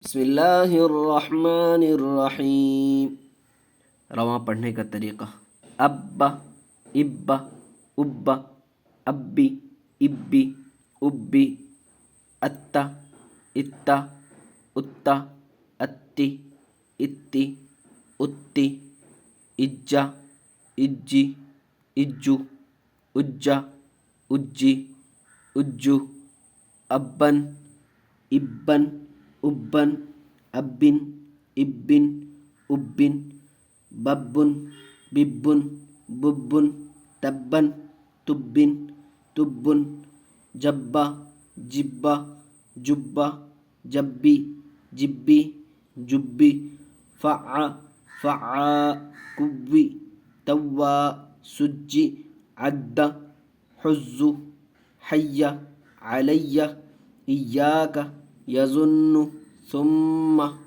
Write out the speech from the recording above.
बिस्मिल्लाहिर्रहमानिर्रहीम। रवां पढ़ने का तरीक़ा। अब्बा, इब्बा, उब्बा, अब्बी, इब्बी, उब्बी, अत्ता, इत्ता, उत्ता, अत्ती, इत्ती, उत्ती, इज्जा, इज्जी, इज्जू, उज्जा, उज्जी, उज्जू, अब्बन, इब्बन, उब्बन, अब्बिन, इब्बिन, उब्बिन, बब्बुन, बिब्बुन, बुब्बुन, तब्बन, तुब्बिन, तुब्बुन, जब्बा, जिब्बा, जुब्बा, जब्बी, जिब्बी, जुब्बी, फ़अ, फ़अा, कुव्वी, तव्वा, सुज्जी, अद्दा, हुज़्ज़ु, हय्या, अलय्या, इय्याका, यज़ुन्नु, सुम्मा।